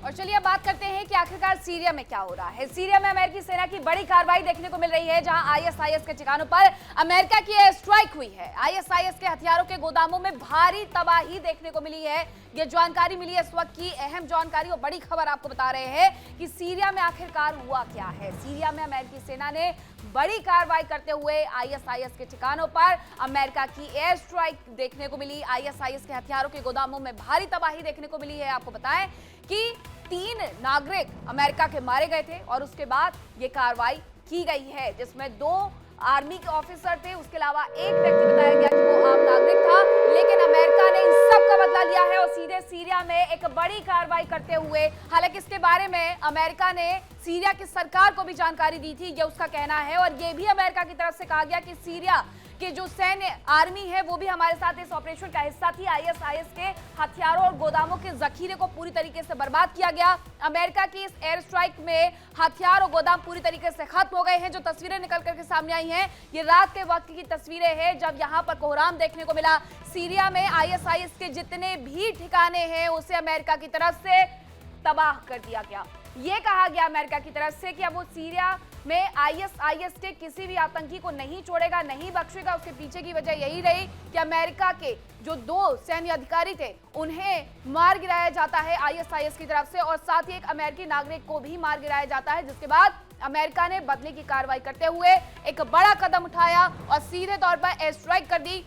और चलिए अब बात करते हैं कि आखिरकार सीरिया में क्या हो रहा है। सीरिया में अमेरिकी सेना की बड़ी कार्रवाई देखने को मिल रही है, जहां आईएसआईएस के ठिकानों पर अमेरिका की एयर स्ट्राइक हुई है। आईएसआईएस के हथियारों के गोदामों में भारी तबाही देखने को मिली है। ये जानकारी मिली है इस वक्त की अहम जानकारी और बड़ी खबर आपको बता रहे हैं कि सीरिया में आखिरकार हुआ क्या है। सीरिया में अमेरिकी सेना ने बड़ी कार्रवाई करते हुए आईएसआईएस के ठिकानों पर अमेरिका की एयर स्ट्राइक देखने को मिली। आईएसआईएस के हथियारों के गोदामों में भारी तबाही देखने को मिली है। आपको बताएं कि 3 नागरिक अमेरिका के मारे गए थे और उसके बाद ये कार्रवाई की गई है, जिसमें 2 आर्मी के ऑफिसर थे। उसके अलावा एक व्यक्ति बताया गया कि वो आम नागरिक था, लेकिन अमेरिका ने इन सब का बदला लिया है और सीधे सीरिया में एक बड़ी कार्रवाई करते हुए, हालांकि इसके बारे में अमेरिका ने सीरिया की सरकार को भी जानकारी दी थी, ये उसका कहना है। और ये भी अमेरिका की तरफ से कहा गया कि सीरिया कि जो सैन्य आर्मी है वो भी हमारे साथ इस ऑपरेशन का हिस्सा थी। आईएसआईएस के हथियारों और गोदामों के जखीरे को पूरी तरीके से बर्बाद किया गया। अमेरिका की इस एयर स्ट्राइक में हथियार और गोदाम पूरी तरीके से खत्म हो गए हैं। जो तस्वीरें निकल करके सामने आई हैं, ये रात के वक्त की तस्वीरें हैं, जब यहाँ पर कोहराम देखने को मिला। सीरिया में आईएसआईएस के जितने भी ठिकाने हैं उसे अमेरिका की तरफ से तबाह कर दिया गया। ये कहा गया अमेरिका की तरफ से कि अब वो सीरिया में आईएसआईएस के किसी भी आतंकी को नहीं छोड़ेगा, नहीं बख्शेगा। उसके पीछे की वजह यही रही कि अमेरिका के जो 2 सैन्य अधिकारी थे उन्हें मार गिराया जाता है आईएसआईएस की तरफ से, और साथ ही एक अमेरिकी नागरिक को भी मार गिराया जाता है। जिसके बाद अमेरिका ने बदले की कार्रवाई करते हुए एक बड़ा कदम उठाया और सीधे तौर पर एयर स्ट्राइक कर दी।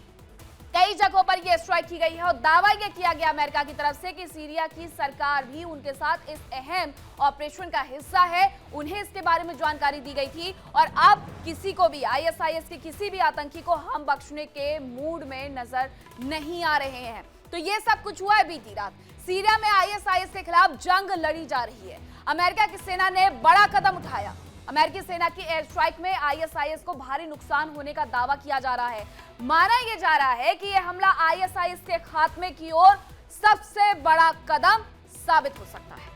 कई जगहों पर यह स्ट्राइक की गई है और दावा यह किया गया अमेरिका की तरफ से कि सीरिया की सरकार भी उनके साथ इस अहम ऑपरेशन का हिस्सा है। उन्हें इसके बारे में जानकारी दी गई थी और अब किसी को भी, आईएसआईएस के किसी भी आतंकी को हम बख्शने के मूड में नजर नहीं आ रहे हैं। तो ये सब कुछ हुआ है बीती रात। सीरिया में आईएसआईएस के खिलाफ जंग लड़ी जा रही है। अमेरिका की सेना ने बड़ा कदम उठाया। अमेरिकी सेना की एयर स्ट्राइक में आईएसआईएस को भारी नुकसान होने का दावा किया जा रहा है। माना यह जा रहा है कि यह हमला आईएसआईएस के खात्मे की ओर सबसे बड़ा कदम साबित हो सकता है।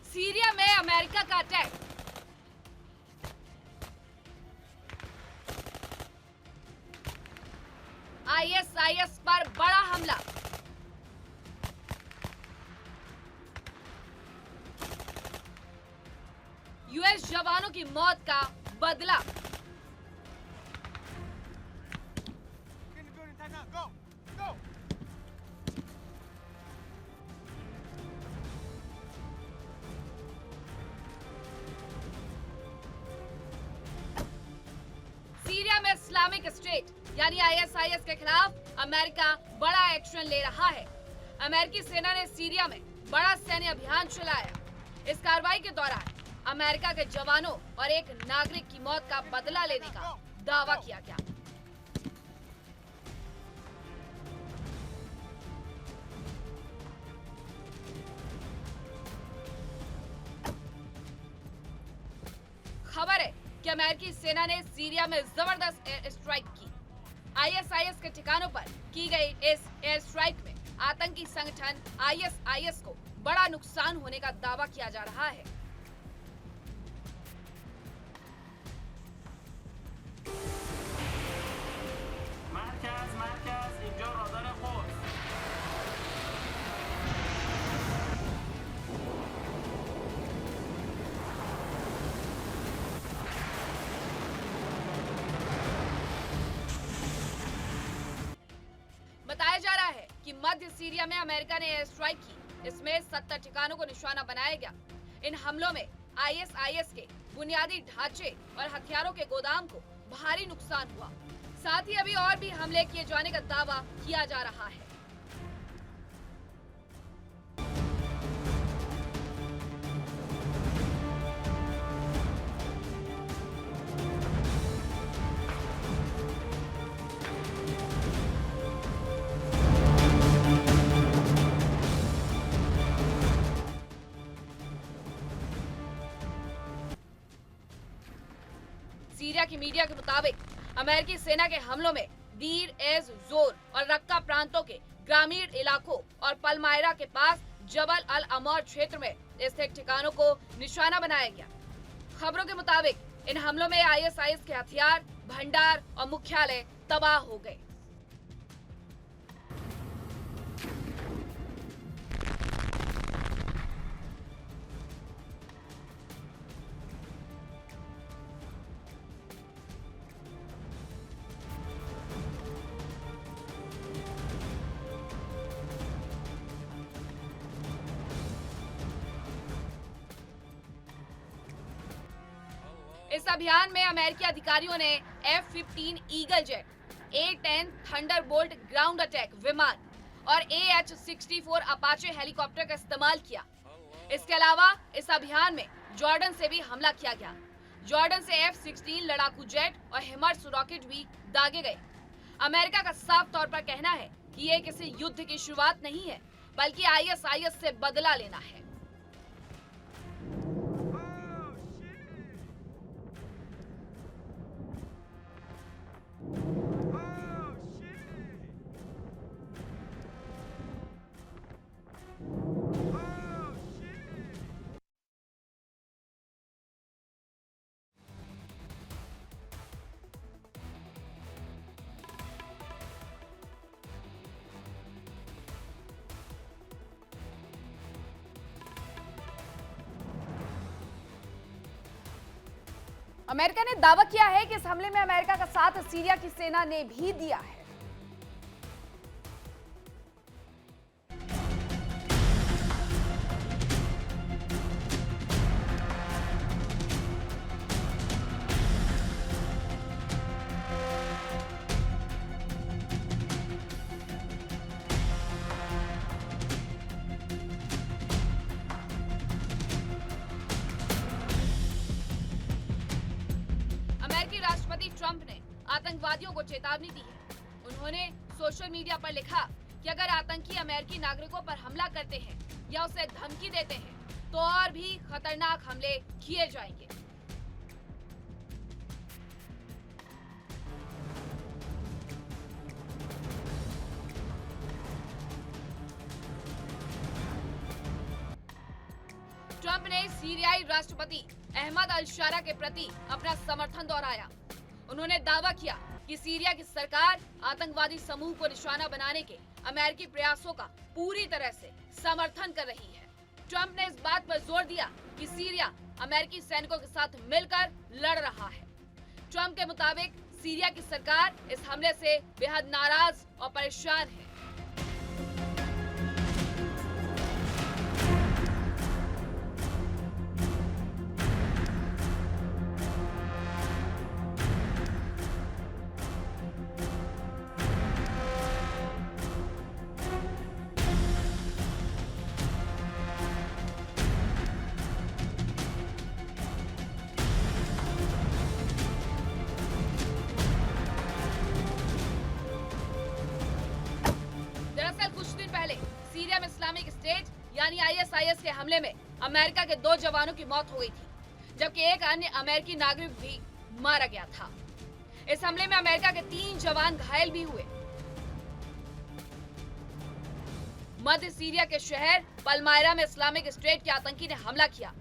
सीरिया में अमेरिका का अटैक। आईएसआईएस पर बड़ा हमला। यूएस जवानों की मौत का बदला। सीरिया में इस्लामिक स्टेट यानी आईएसआईएस के खिलाफ अमेरिका बड़ा एक्शन ले रहा है। अमेरिकी सेना ने सीरिया में बड़ा सैन्य अभियान चलाया। इस कार्रवाई के दौरान अमेरिका के जवानों और एक नागरिक की मौत का बदला लेने का दावा किया गया। खबर है कि अमेरिकी सेना ने सीरिया में जबरदस्त एयर स्ट्राइक की। आईएसआईएस के ठिकानों पर की गई इस एयर स्ट्राइक में आतंकी संगठन आईएसआईएस को बड़ा नुकसान होने का दावा किया जा रहा है। बताया जा रहा है कि मध्य सीरिया में अमेरिका ने एयर स्ट्राइक की। इसमें 70 ठिकानों को निशाना बनाया गया। इन हमलों में आईएसआईएस के बुनियादी ढांचे और हथियारों के गोदाम को भारी नुकसान हुआ। साथ ही अभी और भी हमले किए जाने का दावा किया जा रहा है। सीरिया की मीडिया के मुताबिक अमेरिकी सेना के हमलों में दीर एज जोर और रक्का प्रांतों के ग्रामीण इलाकों और पलमायरा के पास जबल अल अमौर क्षेत्र में स्थित ठिकानों को निशाना बनाया गया। खबरों के मुताबिक इन हमलों में आईएसआईएस के हथियार, भंडार और मुख्यालय तबाह हो गए। इस अभियान में अमेरिकी अधिकारियों ने F-15 eagle jet, A-10 Thunderbolt ground attack विमान और AH-64 अपाचे हेलीकॉप्टर का इस्तेमाल किया। इसके अलावा इस अभियान में जॉर्डन से भी हमला किया गया। जॉर्डन से F-16 लड़ाकू जेट और हिमर्स रॉकेट भी दागे गए। अमेरिका का साफ तौर पर कहना है कि ये किसी युद्ध की शुरुआत नहीं है, बल्कि आईएसआईएस से बदला लेना है। अमेरिका ने दावा किया है कि इस हमले में अमेरिका का साथ सीरिया की सेना ने भी दिया है। राष्ट्रपति ट्रंप ने आतंकवादियों को चेतावनी दी है। उन्होंने सोशल मीडिया पर लिखा कि अगर आतंकी अमेरिकी नागरिकों पर हमला करते हैं या उसे धमकी देते हैं तो और भी खतरनाक हमले किए जाएंगे। ट्रंप ने सीरियाई राष्ट्रपति अहमद अल-शारा के प्रति अपना समर्थन दोहराया। उन्होंने दावा किया कि सीरिया की सरकार आतंकवादी समूह को निशाना बनाने के अमेरिकी प्रयासों का पूरी तरह से समर्थन कर रही है। ट्रंप ने इस बात पर जोर दिया कि सीरिया अमेरिकी सैनिकों के साथ मिलकर लड़ रहा है। ट्रंप के मुताबिक सीरिया की सरकार इस हमले से बेहद नाराज और परेशान है। सीरिया में इस्लामिक स्टेट यानी आईएसआईएस के हमले में अमेरिका के 2 जवानों की मौत हो गई थी, जबकि एक अन्य अमेरिकी नागरिक भी मारा गया था। इस हमले में अमेरिका के 3 जवान घायल भी हुए। मध्य सीरिया के शहर पलमायरा में इस्लामिक स्टेट के आतंकी ने हमला किया।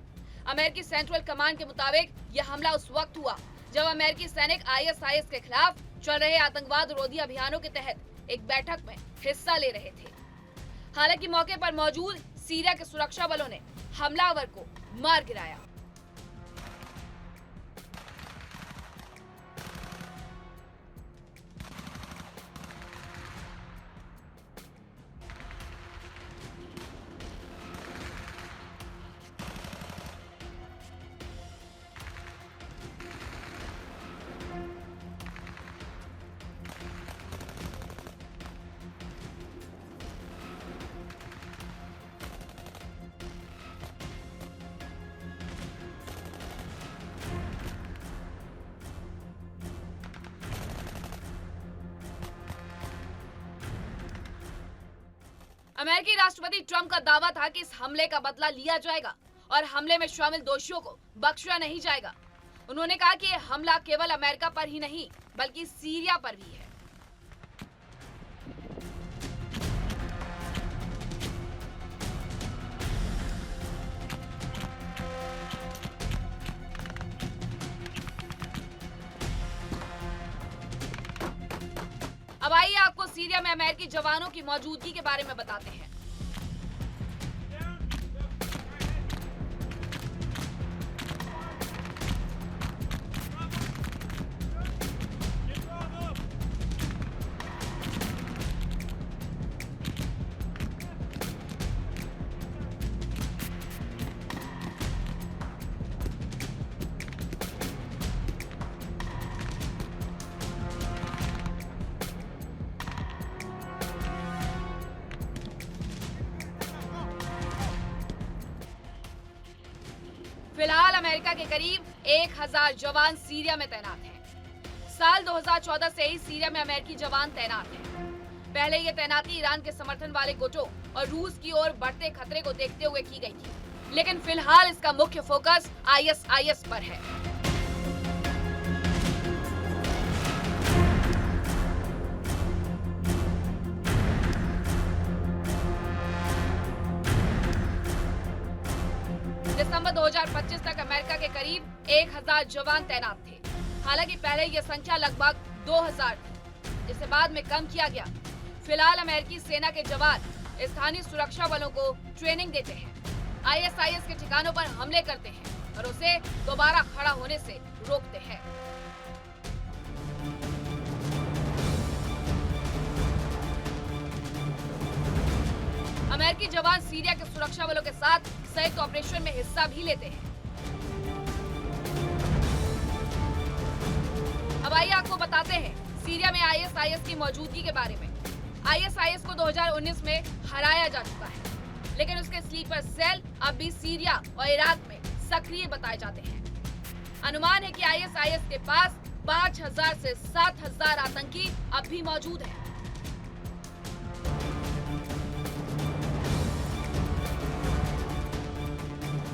अमेरिकी सेंट्रल कमांड के मुताबिक यह हमला उस वक्त हुआ जब अमेरिकी सैनिक आईएसआईएस के खिलाफ चल रहे आतंकवाद रोधी अभियानों के तहत एक बैठक में हिस्सा ले रहे थे। हालांकि मौके पर मौजूद सीरिया के सुरक्षा बलों ने हमलावर को मार गिराया। अमेरिकी राष्ट्रपति ट्रंप का दावा था कि इस हमले का बदला लिया जाएगा और हमले में शामिल दोषियों को बख्शा नहीं जाएगा। उन्होंने कहा कि यह हमला केवल अमेरिका पर ही नहीं बल्कि सीरिया पर भी है। अब आइए आपको सीरिया में अमेरिकी जवानों की मौजूदगी के बारे में बताते हैं। फिलहाल अमेरिका के करीब 1000 जवान सीरिया में तैनात हैं। साल 2014 से ही सीरिया में अमेरिकी जवान तैनात हैं। पहले ये तैनाती ईरान के समर्थन वाले गुटों और रूस की ओर बढ़ते खतरे को देखते हुए की गई थी, लेकिन फिलहाल इसका मुख्य फोकस आईएसआईएस पर है। दिसंबर 2025 तक अमेरिका के करीब 1000 जवान तैनात थे। हालांकि पहले यह संख्या लगभग 2000 थी, जिसे बाद में कम किया गया। फिलहाल अमेरिकी सेना के जवान स्थानीय सुरक्षा बलों को ट्रेनिंग देते हैं, आईएसआईएस के ठिकानों पर हमले करते हैं और उसे दोबारा खड़ा होने से रोकते हैं। अमेरिकी जवान सीरिया के सुरक्षा बलों के साथ संयुक्त ऑपरेशन में हिस्सा भी लेते हैं। अब आइए आपको बताते हैं सीरिया में आईएसआईएस की मौजूदगी के बारे में। आईएसआईएस को 2019 में हराया जा चुका है, लेकिन उसके स्लीपर सेल अब भी सीरिया और इराक में सक्रिय बताए जाते हैं। अनुमान है कि आईएसआईएस के पास 5000 से 7000 आतंकी अब भी मौजूद हैं।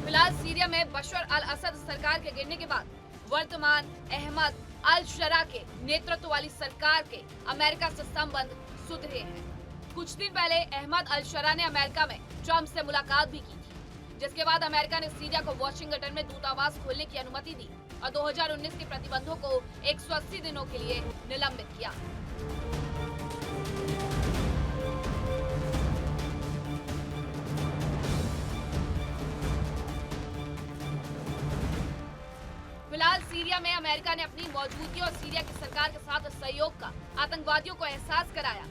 फिलहाल सीरिया में बशर अल असद सरकार के गिरने के बाद वर्तमान अहमद अल शरा के नेतृत्व वाली सरकार के अमेरिका से संबंध सुधरे हैं। कुछ दिन पहले अहमद अल शरा ने अमेरिका में ट्रंप से मुलाकात भी की थी, जिसके बाद अमेरिका ने सीरिया को वॉशिंगटन में दूतावास खोलने की अनुमति दी और 2019 के प्रतिबंधों को 180 दिनों के लिए निलंबित किया। फिलहाल सीरिया में अमेरिका ने अपनी मौजूदगी और सीरिया की सरकार के साथ सहयोग का आतंकवादियों को एहसास कराया।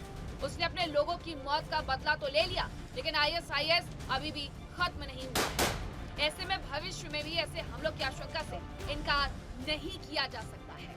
उसने अपने लोगों की मौत का बदला तो ले लिया, लेकिन आईएसआईएस अभी भी खत्म नहीं हुआ। ऐसे में भविष्य में भी ऐसे हमलों की आशंका से इनकार नहीं किया जा सकता है।